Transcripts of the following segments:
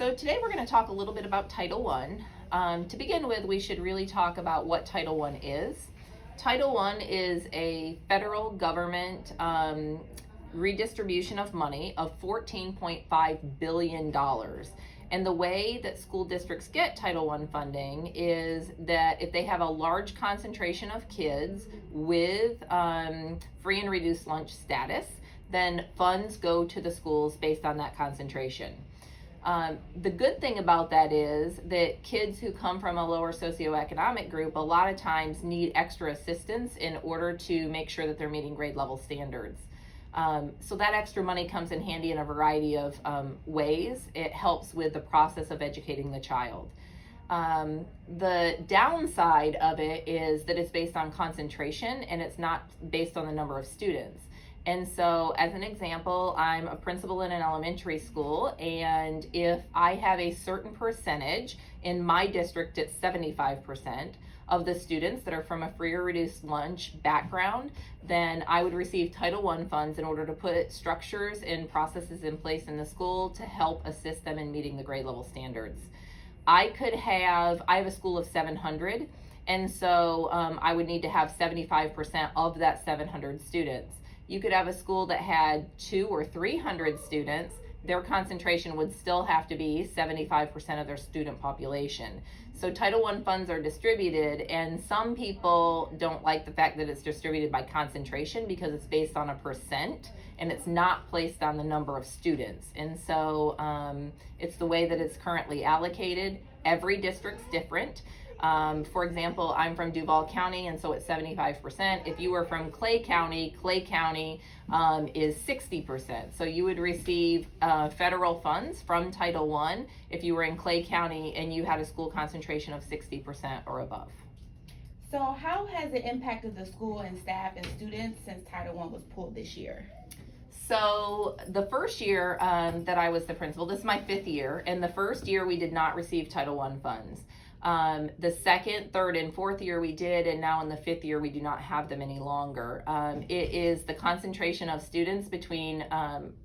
So today we're going to talk a little bit about Title I. To begin with, we should really talk about what Title I is. Title I is a federal government redistribution of money of $14.5 billion. And the way that school districts get Title I funding is that if they have a large concentration of kids with free and reduced lunch status, then funds go to the schools based on that concentration. The good thing about that is that kids who come from a lower socioeconomic group a lot of times need extra assistance in order to make sure that they're meeting grade level standards. So that extra money comes in handy in a variety of ways. It helps with the process of educating the child. The downside of it is that it's based on concentration and it's not based on the number of students. And so, as an example, I'm a principal in an elementary school, and if I have a certain percentage, in my district it's 75% of the students that are from a free or reduced lunch background, then I would receive Title I funds in order to put structures and processes in place in the school to help assist them in meeting the grade level standards. I have a school of 700, and so I would need to have 75% of that 700 students. You could have a school that had 200 or 300 students. Their concentration would still have to be 75% of their student population. So Title I funds are distributed, and some people don't like the fact that it's distributed by concentration because it's based on a percent and it's not placed on the number of students. And so it's the way that it's currently allocated. Every district's different. For example, I'm from Duval County, and so it's 75%. If you were from Clay County is 60%. So you would receive federal funds from Title I if you were in Clay County and you had a school concentration of 60% or above. So how has it impacted the school and staff and students since Title I was pulled this year? So the first year that I was the principal, this is my 5th year, and the first year we did not receive Title I funds. The second, third, and fourth year we did, and now in the 5th year we do not have them any longer. It is the concentration of students between,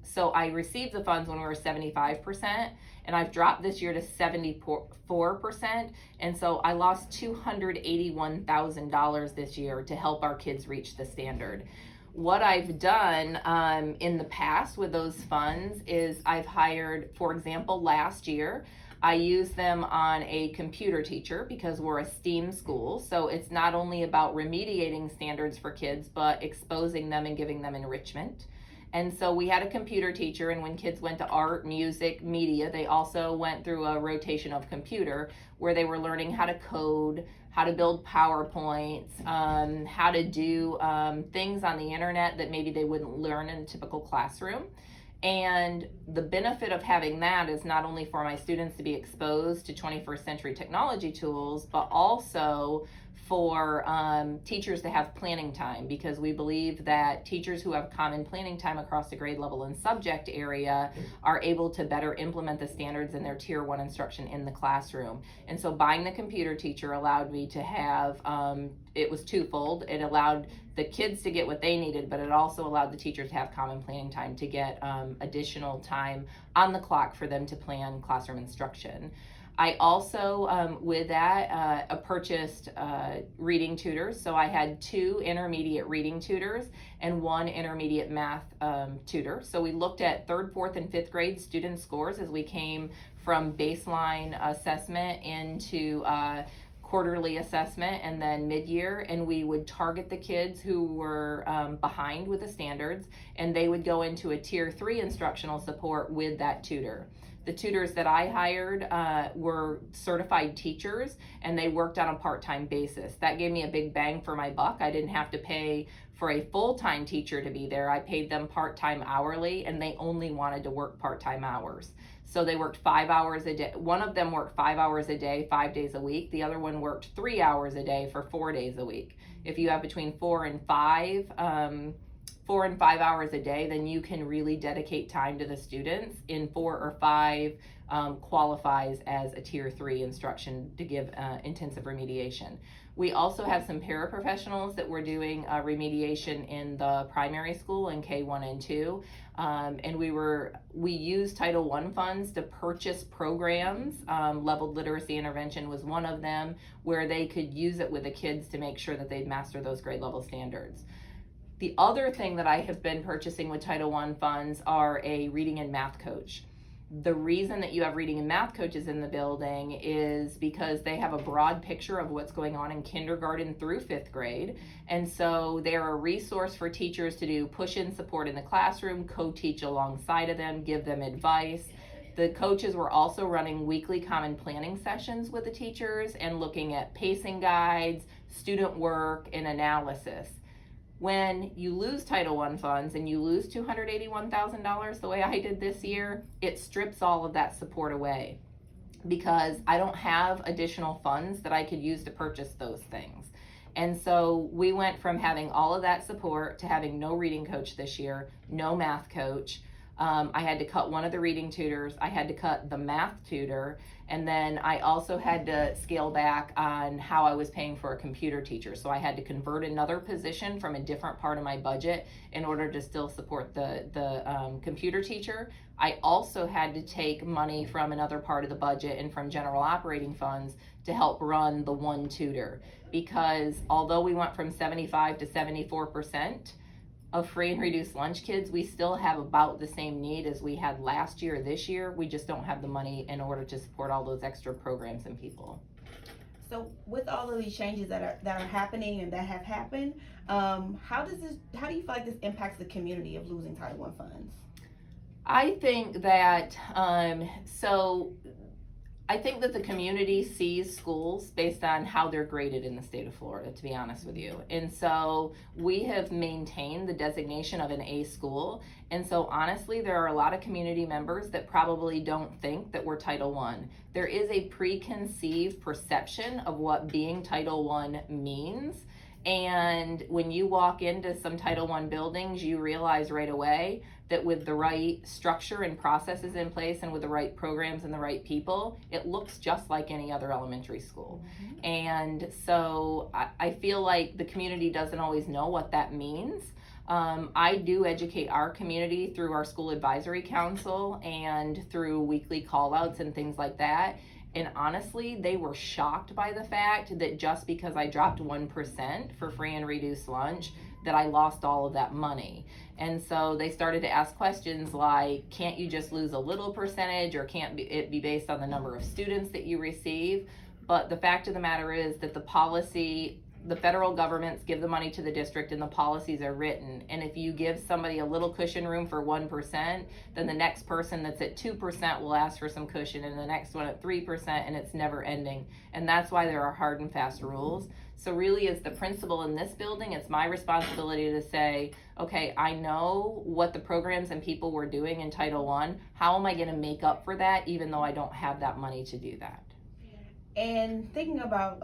so I received the funds when we were 75%, and I've dropped this year to 74%, and so I lost $281,000 this year to help our kids reach the standard. What I've done in the past with those funds is I've hired, for example, last year, I used them on a computer teacher because we're a STEAM school. So it's not only about remediating standards for kids, but exposing them and giving them enrichment. And so we had a computer teacher, and when kids went to art, music, media, they also went through a rotation of computer where they were learning how to code, how to build PowerPoints, how to do things on the internet that maybe they wouldn't learn in a typical classroom. And the benefit of having that is not only for my students to be exposed to 21st century technology tools, but also for teachers to have planning time, because we believe that teachers who have common planning time across the grade level and subject area are able to better implement the standards in their Tier 1 instruction in the classroom. And so buying the computer teacher allowed me to have, it was twofold. It allowed the kids to get what they needed, but it also allowed the teachers to have common planning time to get additional time on the clock for them to plan classroom instruction. I also, with that, purchased reading tutors. So I had 2 intermediate reading tutors and 1 intermediate math tutor. So we looked at 3rd, 4th, and 5th grade student scores as we came from baseline assessment into quarterly assessment and then mid-year, and we would target the kids who were behind with the standards, and they would go into a Tier 3 instructional support with that tutor. The tutors that I hired were certified teachers, and they worked on a part-time basis. That gave me a big bang for my buck. I didn't have to pay for a full-time teacher to be there. I paid them part-time hourly, and they only wanted to work part-time hours. So they worked 5 hours a day. One of them worked 5 hours a day, 5 days a week. The other one worked 3 hours a day for 4 days a week. If you have between 4 and 5 hours a day, then you can really dedicate time to the students. In 4 or 5 qualifies as a Tier 3 instruction to give intensive remediation. We also have some paraprofessionals that were doing remediation in the primary school in K1 and 2. And we used Title I funds to purchase programs. Leveled literacy intervention was one of them, where they could use it with the kids to make sure that they'd master those grade level standards. The other thing that I have been purchasing with Title I funds are a reading and math coach. The reason that you have reading and math coaches in the building is because they have a broad picture of what's going on in kindergarten through 5th grade. And so they're a resource for teachers to do push-in support in the classroom, co-teach alongside of them, give them advice. The coaches were also running weekly common planning sessions with the teachers and looking at pacing guides, student work, and analysis. When you lose Title I funds and you lose $281,000 the way I did this year, it strips all of that support away because I don't have additional funds that I could use to purchase those things. And so we went from having all of that support to having no reading coach this year, no math coach. I had to cut one of the reading tutors. I had to cut the math tutor. And then I also had to scale back on how I was paying for a computer teacher. So I had to convert another position from a different part of my budget in order to still support the computer teacher. I also had to take money from another part of the budget and from general operating funds to help run the one tutor. Because although we went from 75 to 74%, of free and reduced lunch kids, we still have about the same need as we had last year or this year. We just don't have the money in order to support all those extra programs and people. So with all of these changes that are happening and that have happened, how do you feel like this impacts the community of losing Title I funds? I think that I think that the community sees schools based on how they're graded in the state of Florida, to be honest with you. And so we have maintained the designation of an A school. And so honestly, there are a lot of community members that probably don't think that we're Title I. There is a preconceived perception of what being Title I means. And when you walk into some Title I buildings, you realize right away that with the right structure and processes in place and with the right programs and the right people, it looks just like any other elementary school. Mm-hmm. And so I feel like the community doesn't always know what that means. I do educate our community through our school advisory council and through weekly call outs and things like that. And honestly, they were shocked by the fact that just because I dropped 1% for free and reduced lunch, that I lost all of that money. And so they started to ask questions like, can't you just lose a little percentage, or can't it be based on the number of students that you receive? But the fact of the matter is that the federal governments give the money to the district and the policies are written. And if you give somebody a little cushion room for 1%, then the next person that's at 2% will ask for some cushion, and the next one at 3%, and it's never ending. And that's why there are hard and fast rules. So really, as the principal in this building, it's my responsibility to say, okay, I know what the programs and people were doing in Title I. How am I going to make up for that, even though I don't have that money to do that? And thinking about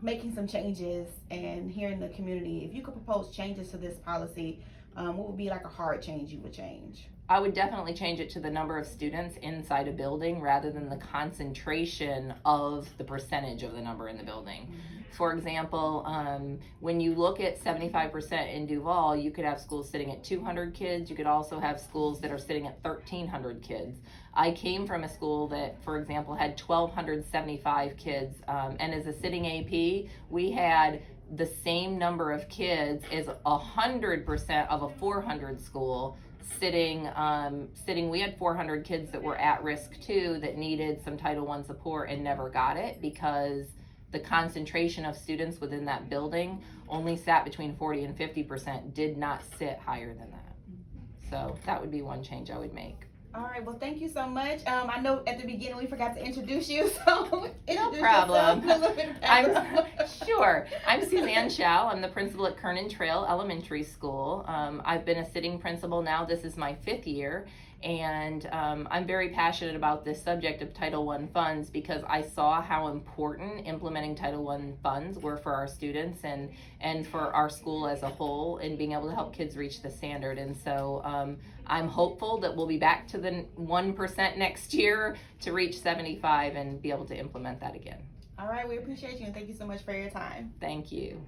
making some changes and hearing the community, if you could propose changes to this policy, what would be like a hard change you would change? I would definitely change it to the number of students inside a building rather than the concentration of the percentage of the number in the building. Mm-hmm. For example, when you look at 75% in Duval, you could have schools sitting at 200 kids. You could also have schools that are sitting at 1,300 kids. I came from a school that, for example, had 1,275 kids, and as a sitting AP, we had the same number of kids as 100% of a 400 school sitting. We had 400 kids that were at risk too, that needed some Title I support and never got it because the concentration of students within that building only sat between 40 and 50%, did not sit higher than that. So that would be one change I would make. All right, well, thank you so much. I know at the beginning we forgot to introduce you, so no problem. Sure. I'm Suzanne Schau. I'm the principal at Kernan Trail Elementary School. I've been a sitting principal now. This is my 5th year, and I'm very passionate about this subject of Title I funds because I saw how important implementing Title I funds were for our students and for our school as a whole in being able to help kids reach the standard. And so I'm hopeful that we'll be back to the 1% next year to reach 75 and be able to implement that again. All right, we appreciate you and thank you so much for your time. Thank you.